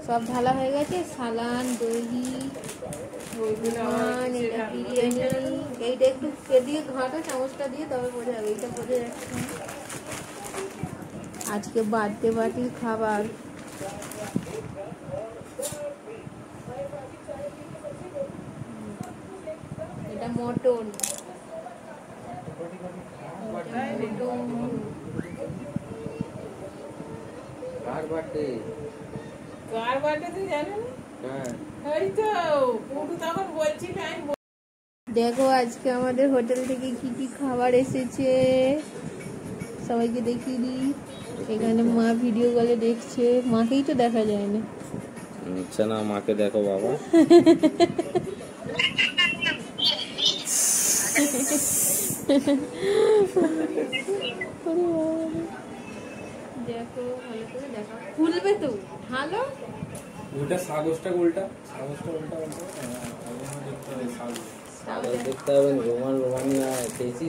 সব ঢালা হয়ে গেছে। সালান, দহি, রুমান, এটা বিরিয়ানি। এইটা একটু এদিকে ঘাটো চামচটা দিয়ে, তবে বোঝা যাবে। এইটা বোঝা যাচ্ছে না। আজকে বার্থডে পার্টির খাবার। এটা মটন। কার বার্থডে? কার বার্থডে তুই জানেন? এই তো পুটু তখন বলছিল। দেখো আজকে আমাদের হোটেল থেকে কি কি খাবার এসেছে, সবাইকে দেখিয়ে দিই। এখানে মা ভিডিও কলে দেখছে, মাকেই তো দেখা যায় না। আচ্ছা না, মাকে দেখো বাবা। দেখো ভালো করে দেখো, খুলবে তো ভালো। ওটা সাগসটা উল্টা, সাগসটা উল্টা উল্টা সাগর দেখতে হবে। রোমান রোমানিয়া খেয়েছি।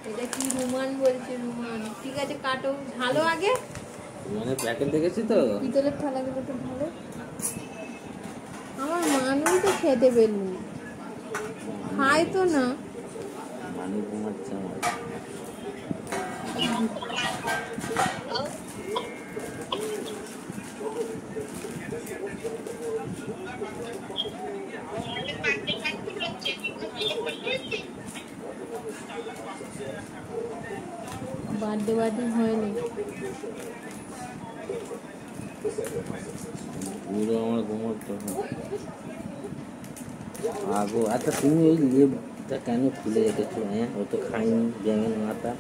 এটা কি রুমান বলছে? রুমান। ঠিক আছে কাটো, ঢালো আগে। মানে প্যাকেট দেখেছি তো, পিতলের থালাগুলো তো ভালো। আমার মানুষ তো খেতে পেলুন, খায় তো না। মানুষ ঘুমাচ্ছে আমার। বার্থডে বার্থডে হয়নি। পুরো আমার ঘুমোতে আগো। আচ্ছা তুমি ওই লেবুটা কেন খুলে রেখেছো? হ্যাঁ, ও তো খাইনি ব্যাঙের মাথা।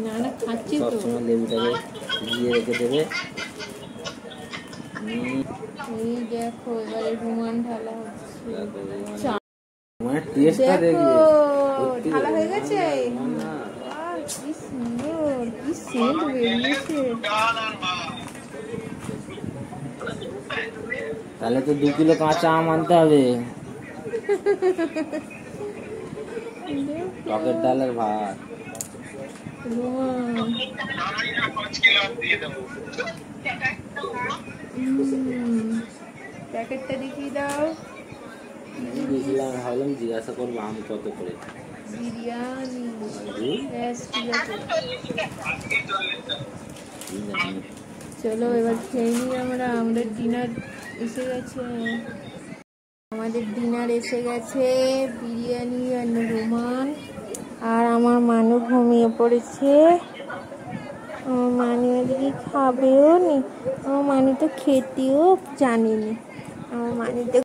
না না, খাচ্ছি তো। সবসময় লেবুটাকে দিয়ে রেখে দেবে। এই দেখো এবারে রুমান ঢালা হচ্ছে। মানে টেস্টটা দেখবে। ঢালা হয়ে গেছে। কি সুন্দর, কি সেন্ট বেরিয়েছে। তাহলে তো 2 কিলো কাঁচা আম আনতে হবে। টকের ডালের ভাত। প্যাকেটটা দেখিয়ে দাও। দিয়েছিলাম, ভাবলাম জিজ্ঞাসা করবো আম কত করে। বিরিয়ানি। ঠিক আছে, চলো এবার খেয়ে নিই আমরা। আমাদের ডিনার এসে গেছে। বিরিয়ানি আর রুমান। আর আমার মানু ঘুমিয়ে পড়েছে। আমার মানু আজকে খাবেও নি। আমার মানু তো খেতেও জানেনি। আমার মানু তো